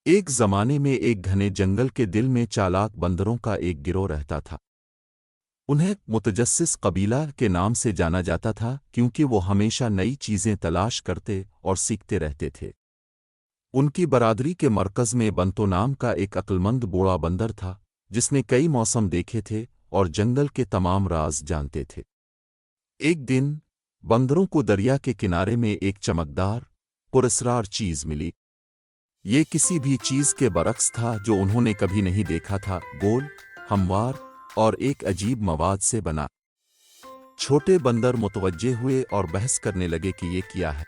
ایک زمانے میں ایک گھنے جنگل کے دل میں چالاک بندروں کا ایک گروہ رہتا تھا۔ انہیں متجسس قبیلہ کے نام سے جانا جاتا تھا کیونکہ وہ ہمیشہ نئی چیزیں تلاش کرتے اور سیکھتے رہتے تھے۔ ان کی برادری کے مرکز میں بنتو نام کا ایک عقلمند بوڑھا بندر تھا جس نے کئی موسم دیکھے تھے اور جنگل کے تمام راز جانتے تھے۔ ایک دن بندروں کو دریا کے کنارے میں ایک چمکدار پراسرار چیز ملی۔ یہ کسی بھی چیز کے برعکس تھا جو انہوں نے کبھی نہیں دیکھا تھا، گول، ہموار اور ایک عجیب مواد سے بنا۔ چھوٹے بندر متوجہ ہوئے اور بحث کرنے لگے کہ یہ کیا ہے۔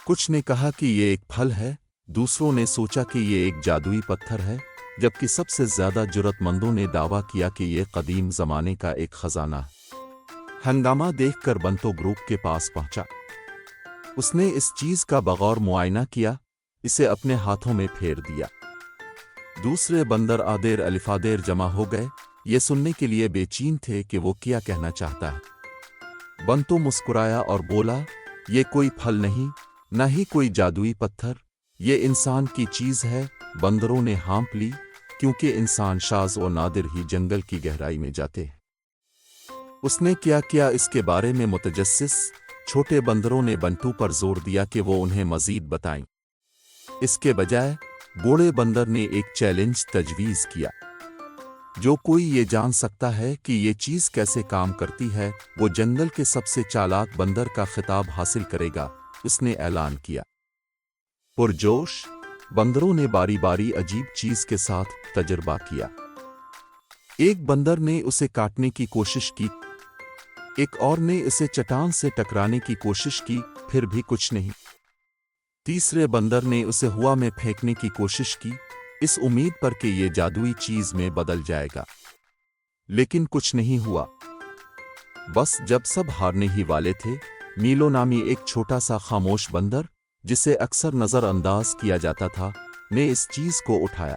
کچھ نے کہا کہ یہ ایک پھل ہے، دوسروں نے سوچا کہ یہ ایک جادوئی پتھر ہے، جبکہ سب سے زیادہ جرأت مندوں نے دعویٰ کیا کہ یہ قدیم زمانے کا ایک خزانہ ہے۔ ہنگامہ دیکھ کر بنتو گروپ کے پاس پہنچا۔ اس نے اس چیز کا بغور معائنہ کیا، اسے اپنے ہاتھوں میں پھیر دیا۔ دوسرے بندر آدیر الفادیر جمع ہو گئے، یہ سننے کے لیے بے چین تھے کہ وہ کیا کہنا چاہتا ہے۔ بنتو مسکرایا اور بولا، یہ کوئی پھل نہیں، نہ ہی کوئی جادوئی پتھر، یہ انسان کی چیز ہے۔ بندروں نے ہانپ لی کیونکہ انسان شاذ و نادر ہی جنگل کی گہرائی میں جاتے ہیں۔ اس نے کیا کیا اس کے بارے میں متجسس چھوٹے بندروں نے بنٹو پر زور دیا کہ وہ انہیں مزید بتائیں۔ اس کے بجائے بوڑھے بندر نے ایک چیلنج تجویز کیا۔ جو کوئی یہ جان سکتا ہے کہ یہ چیز کیسے کام کرتی ہے، وہ جنگل کے سب سے چالاک بندر کا خطاب حاصل کرے گا، اس نے اعلان کیا۔ پرجوش بندروں نے باری باری عجیب چیز کے ساتھ تجربہ کیا۔ ایک بندر نے اسے کاٹنے کی کوشش کی، ایک اور نے اسے چٹان سے ٹکرانے کی کوشش کی، پھر بھی کچھ نہیں۔ تیسرے بندر نے اسے ہوا میں پھینکنے کی کوشش کی، اس امید پر کہ یہ جادوئی چیز میں بدل جائے گا، لیکن کچھ نہیں ہوا۔ بس جب سب ہارنے ہی والے تھے، میلو نامی ایک چھوٹا سا خاموش بندر، جسے اکثر نظر انداز کیا جاتا تھا، نے اس چیز کو اٹھایا۔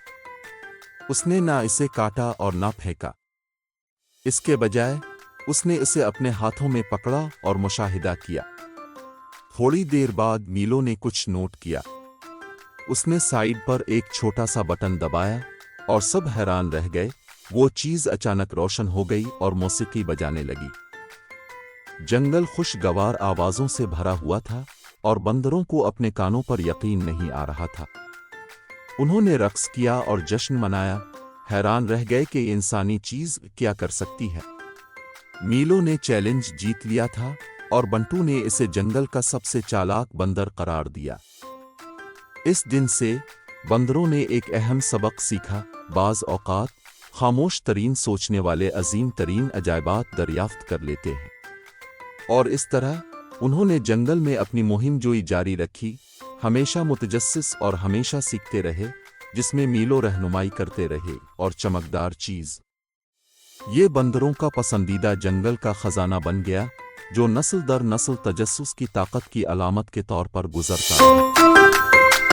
اس نے نہ اسے کاٹا اور نہ پھینکا، اس کے بجائے اس نے اسے اپنے ہاتھوں میں پکڑا اور مشاہدہ کیا۔ تھوڑی دیر بعد میلو نے کچھ نوٹ کیا۔ اس نے سائیڈ پر ایک چھوٹا سا بٹن دبایا اور سب حیران رہ گئے۔ وہ چیز اچانک روشن ہو گئی اور موسیقی بجانے لگی۔ جنگل خوشگوار آوازوں سے بھرا ہوا تھا اور بندروں کو اپنے کانوں پر یقین نہیں آ رہا تھا۔ انہوں نے رقص کیا اور جشن منایا، حیران رہ گئے کہ یہ انسانی چیز کیا کر سکتی ہے۔ میلو نے چیلنج جیت لیا تھا اور بنٹو نے اسے جنگل کا سب سے چالاک بندر قرار دیا۔ اس دن سے بندروں نے ایک اہم سبق سیکھا، بعض اوقات خاموش ترین سوچنے والے عظیم ترین عجائبات دریافت کر لیتے ہیں۔ اور اس طرح انہوں نے جنگل میں اپنی مہم جوئی جاری رکھی، ہمیشہ متجسس اور ہمیشہ سیکھتے رہے، جس میں میلو رہنمائی کرتے رہے اور چمکدار چیز یہ بندروں کا پسندیدہ جنگل کا خزانہ بن گیا، جو نسل در نسل تجسس کی طاقت کی علامت کے طور پر گزرتا ہے۔